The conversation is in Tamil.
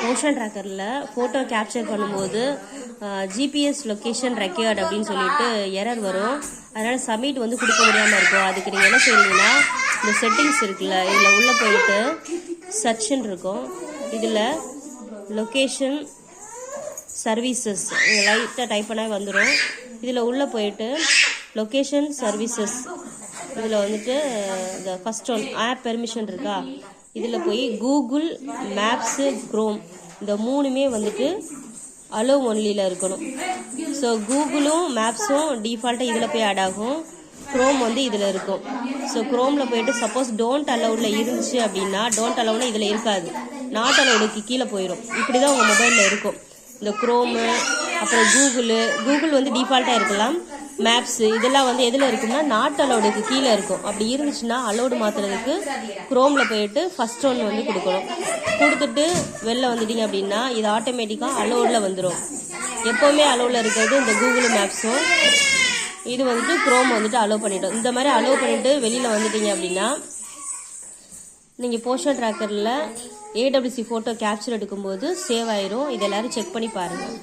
மோஷன் ட்ராக்கரில் ஃபோட்டோ கேப்சர் பண்ணும்போது ஜிபிஎஸ் லொக்கேஷன் ரெக்யர்ட் அப்படின்னு சொல்லிட்டு எரர் வரும். அதனால் சப்மிட் வந்து கொடுக்க முடியாமல் இருக்கும். அதுக்கு நீங்கள் என்ன செய்வீங்கன்னா, இந்த செட்டிங்ஸ் இருக்குல்ல, இதில் உள்ளே போயிட்டு சர்ச்ன்னு இருக்கும். இதில் லொக்கேஷன் சர்வீசஸ் லைட்டாக டைப் பண்ணால் வந்துடும். இதில் உள்ளே போயிட்டு லொக்கேஷன் சர்வீசஸ் இதில் வந்துட்டு இந்த ஃபஸ்ட் ஒன் ஆப் பெர்மிஷன் இருக்கா, இதில் போய் கூகுள் மேப்ஸு க்ரோம் இந்த மூணுமே வந்துட்டு அலோ ஒன்லியில் இருக்கணும். ஸோ கூகுளும் மேப்ஸும் டிஃபால்ட்டாக இதில் போய் ஆட் ஆகும். க்ரோம் வந்து இதில் இருக்கும். ஸோ க்ரோமில் போயிட்டு சப்போஸ் டோன்ட் அலோவில் இருந்துச்சு அப்படின்னா, டோன்ட் அலோவ்னா இதில் இருக்காது, நாட் அலோவுக்கு கீழே போயிடும். இப்படி தான் உங்கள் மொபைலில் இருக்கும். இந்த க்ரோமு அப்புறம் கூகுள் வந்து டிஃபால்ட்டாக இருக்கலாம். மேப்ஸு இதெல்லாம் வந்து எதில் இருக்குன்னா நாட் அலோடுக்கு கீழே இருக்கும். அப்படி இருந்துச்சுன்னா அலோடு மாற்றுறதுக்கு க்ரோமில் போயிட்டு ஃபஸ்ட் ஒன் வந்து கொடுக்கணும். கொடுத்துட்டு வெளில வந்துட்டீங்க அப்படின்னா இது ஆட்டோமேட்டிக்காக அலோடில் வந்துடும். எப்போவுமே அலோவில் இருக்கிறது இந்த கூகுள் மேப்ஸும், இது வந்துட்டு க்ரோம் வந்துட்டு அலோவ் பண்ணிட்டோம். இந்த மாதிரி அலோவ் பண்ணிவிட்டு வெளியில் வந்துட்டீங்க அப்படின்னா நீங்கள் போஸ்டர் ட்ராக்கரில் ஏடபிள்யூசி ஃபோட்டோ கேப்சர் எடுக்கும்போது சேவ் ஆயிரும். இது எல்லோரும் செக் பண்ணி பாருங்கள்.